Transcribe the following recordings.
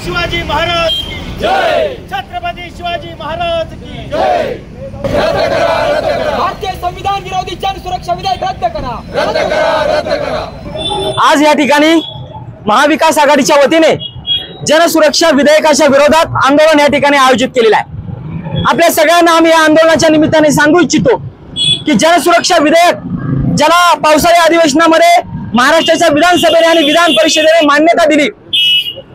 शिवाजी महाराज की जय, छत्रपती शिवाजी महाराज की जय। भारतीय संविधान विरोधी जन सुरक्षा विधेयक रद्द करा, रद्द करा, रद्द करा। आज या ठिकाणी महाविकास आघाडीच्या वतीने जनसुरक्षा विधेयकाच्या विरोधात आंदोलन या ठिकाणी आयोजित केलेलं आहे। आपल्या सगळ्यांना आम्ही या आंदोलनाच्या निमित्ताने सांगू इच्छितो की जनसुरक्षा विधेयक ज्याला पावसाळी अधिवेशनामध्ये महाराष्ट्राच्या विधानसभेने आणि विधान परिषदेने मान्यता दिली,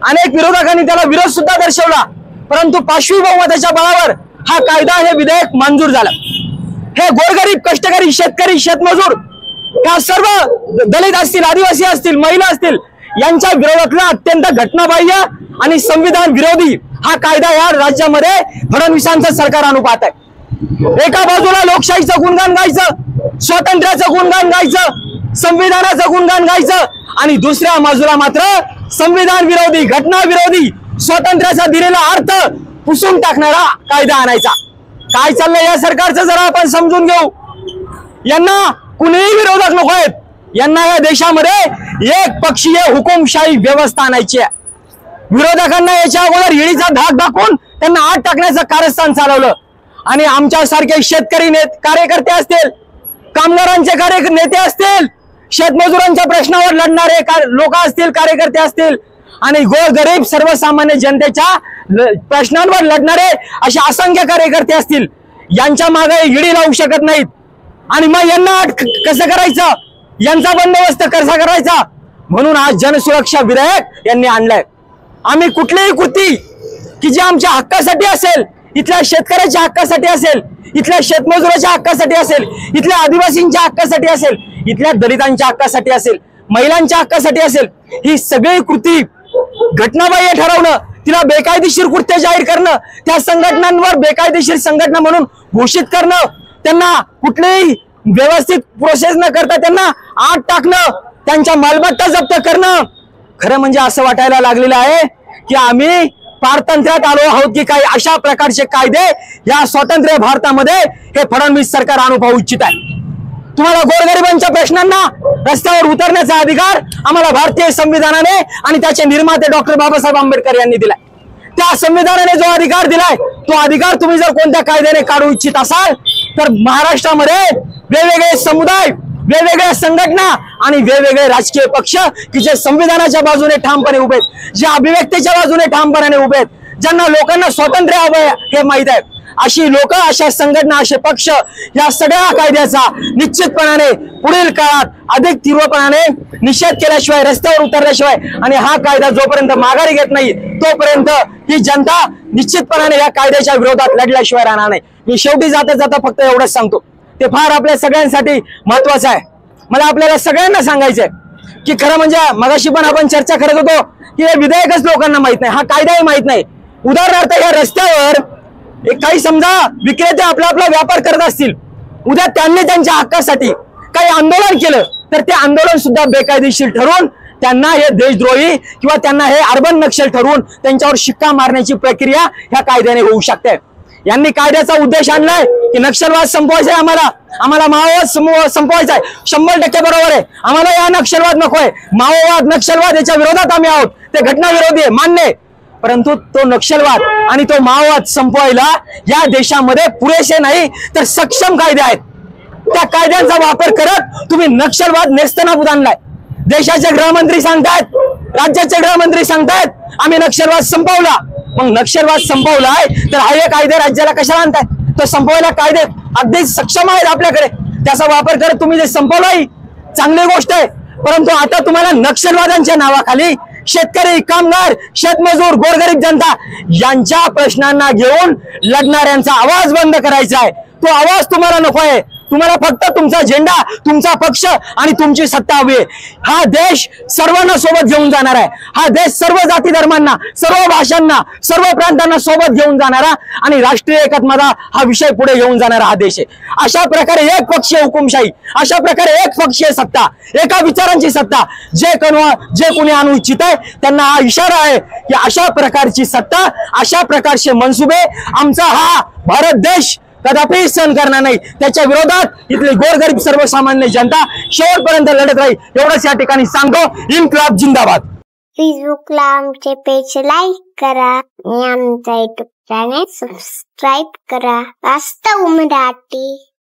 अनेक विरोधकांनी त्याला विरोध सुद्धा दर्शवला, परंतु पाशवी बहुमताच्या बळावर हा कायदा हे विधेयक मंजूर झालं। हे गोरगरीब, कष्टकरी, शेतकरी, शेतमजूर, ह्या सर्व दलित असतील, आदिवासी असतील, महिला असतील, यांच्या विरोधातला अत्यंत घटनाबाह्य आणि संविधान विरोधी हा कायदा या राज्यामध्ये फडणवीसांचं सरकार आणू पाहत आहे। एका बाजूला लोकशाहीचं गुणगान गायचं, स्वातंत्र्याचं गुणगान गायचं, संविधानाचं गुणगान गायचं, आणि दुसऱ्या बाजूला मात्र संविधान विरोधी, घटना विरोधी, स्वातंत्र्याचा दिलेला अर्थ पुसून टाकणारा कायदा आणायचा। काय चाललंय या सरकारचं जरा आपण समजून घेऊ। यांना कुणीही विरोधक नको आहेत, यांना या देशामध्ये एक पक्षीय हुकुमशाही व्यवस्था आणायची आहे। विरोधकांना याच्या अगोदर इळीचा धाक दाखवून त्यांना आत टाकण्याचं कारस्थान चालवलं, आणि आमच्यासारखे शेतकरी कार्यकर्ते असतील, कामगारांचे नेते असतील, शेतमजुरांच्या प्रश्नावर लढणारे लोक असतील, कार्यकर्ते असतील, आणि गोरगरीब सर्वसामान्य जनतेच्या प्रश्नांवर लढणारे असे असंख्य कार्यकर्ते असतील, यांच्या मागे इडी लावू शकत नाहीत। आणि मग यांना कसं करायचं, यांचा बंदोबस्त कसा करायचा, म्हणून आज जनसुरक्षा विधेयक यांनी आणलंय। आम्ही कुठलीही कृती की जी आमच्या हक्कासाठी असेल, इथल्या शेतकऱ्याच्या हक्कासाठी असेल, इथल्या शेतमजुराच्या हक्कासाठी असेल, इथल्या आदिवासींच्या हक्कासाठी असेल, इथल्या दलितांच्या हक्कासाठी असेल, महिलांच्या हक्कासाठी असेल, ही सगळी कृती घटनाबाह्य ठरवणं, तिला बेकायदेशीर कृत्य जाहीर करणं, त्या संघटनांवर बेकायदेशीर संघटना म्हणून घोषित करणं, त्यांना कुठलीही व्यवस्थित प्रोसेस न करता त्यांना आत टाकणं, त्यांच्या मालमत्ता जप्त करणं, खरं म्हणजे असं वाटायला लागलेलं आहे की आम्ही पारतंत्र्यात आलो आहोत की काही। अशा प्रकारचे कायदे या स्वातंत्र्य भारतामध्ये हे फडणवीस सरकार आणू पाहू इच्छित आहे। तुम्हाला गोरगरिबांच्या प्रश्नांना रस्त्यावर उतरण्याचा अधिकार आम्हाला भारतीय संविधानाने आणि त्याचे निर्माते डॉक्टर बाबासाहेब आंबेडकर यांनी दिलाय। त्या संविधानाने जो अधिकार दिलाय, तो अधिकार तुम्ही जर कोणत्या कायद्याने काढू इच्छित असाल तर महाराष्ट्रामध्ये वेगवेगळे समुदाय, वेगवेगळ्या संघटना आणि वेगवेगळे राजकीय पक्ष की जे संविधानाच्या बाजूने ठामपणे उभे आहेत, जे अभिव्यक्तीच्या बाजूने ठामपणे उभे आहेत, ज्यांना लोकांना स्वातंत्र्य हवं हे माहित आहे, अशी लोक, अशा संघटना, असे पक्ष या सगळ्या कायद्याचा निश्चितपणाने पुढील काळात अधिक तीव्रपणाने निषेध केल्याशिवाय, रस्त्यावर उतरल्याशिवाय आणि हा कायदा जोपर्यंत माघारी घेत नाही तोपर्यंत ही जनता निश्चितपणाने या कायद्याच्या विरोधात लढल्याशिवाय राहणार नाही। मी शेवटी जाता जाता फक्त एवढंच सांगतो, ते फार आपल्या सगळ्यांसाठी महत्वाचं आहे। मला आपल्याला सगळ्यांना सांगायचंय की खरं म्हणजे मगाशी पण आपण चर्चा करत होतो की हे विधेयकच लोकांना माहित नाही, हा कायदाही माहित नाही। उदाहरणार्थ या रस्त्यावर काही समजा विक्रेते आपला व्यापार करत असतील, उद्या त्यांनी त्यांच्या हक्कासाठी काही आंदोलन केलं तर ते आंदोलन सुद्धा बेकायदेशीर ठरवून त्यांना हे देशद्रोही किंवा त्यांना हे अर्बन नक्षल ठरवून त्यांच्यावर शिक्का मारण्याची प्रक्रिया ह्या कायद्याने होऊ शकते। यांनी कायद्याचा उद्देश आणलाय की नक्षलवाद संपवायचा आहे, आम्हाला माओवाद संपवायचा आहे, 100% बरोबर आहे। आम्हाला या नक्षलवाद नकोय, माओवाद, नक्षलवाद याच्या विरोधात आम्ही आहोत, ते घटना विरोधी आहे, मान्य आहे, परंतु तो नक्षलवाद आणि तो माओवाद संपवायला या देशामध्ये पुरेसे नाही तर सक्षम कायदे आहेत। त्या कायद्यांचा वापर करत तुम्ही नक्षलवाद नेस्तनाबूत आणलाय। देशाचे गृहमंत्री सांगतायत, राज्याचे गृहमंत्री सांगतायत आम्ही नक्षलवाद संपवला। मग नक्षलवाद संपवलाय तर हे कायदे राज्याला कशाला आणताय? तो संपवायला कायदे अगदी सक्षम आहेत आपल्याकडे, त्याचा वापर करत तुम्ही जे संपवलाय चांगली गोष्ट आहे, परंतु आता तुम्हाला नक्षलवादांच्या नावाखाली शेतकरी, कामगार, शेतमजूर, गोरगरीब जनता यांच्या प्रश्नांना घेऊन लढणाऱ्यांचा आवाज बंद करायचा आहे। तो आवाज तुम्हाला नको आहे, तुम्हाला फक्त तुमचा झेंडा, तुमचा पक्ष आणि तुमची सत्ता हवी आहे। हा देश सर्वांना सोबत घेऊन जाणार आहे, हा देश सर्व जाती धर्मांना, सर्व भाषांना, सर्व प्रांतांना सोबत घेऊन जाणारा आणि राष्ट्रीय एकात्मता हा विषय पुढे घेऊन जाणारा हा देश आहे। अशा प्रकारे एक पक्षीय हुकुमशाही, अशा प्रकारे एक पक्षीय सत्ता, एका विचारांची सत्ता जे कोणी आणू इच्छित आहे त्यांना हा इशारा आहे की अशा प्रकारची सत्ता, अशा प्रकारचे मनसुबे आमचा हा भारत देश कदापि सहन करणार नाही। त्याच्या विरोधात इथली गोरगरीब सर्वसामान्य जनता शेवटपर्यंत लढत राहील, एवढंच या ठिकाणी सांगतो। इन्क्लाब जिंदाबाद। फेसबुकला आमचे पेज लाईक करा आणि आमचा युट्यूब चॅनेल सबस्क्राईब करा. वास्तव मराठी.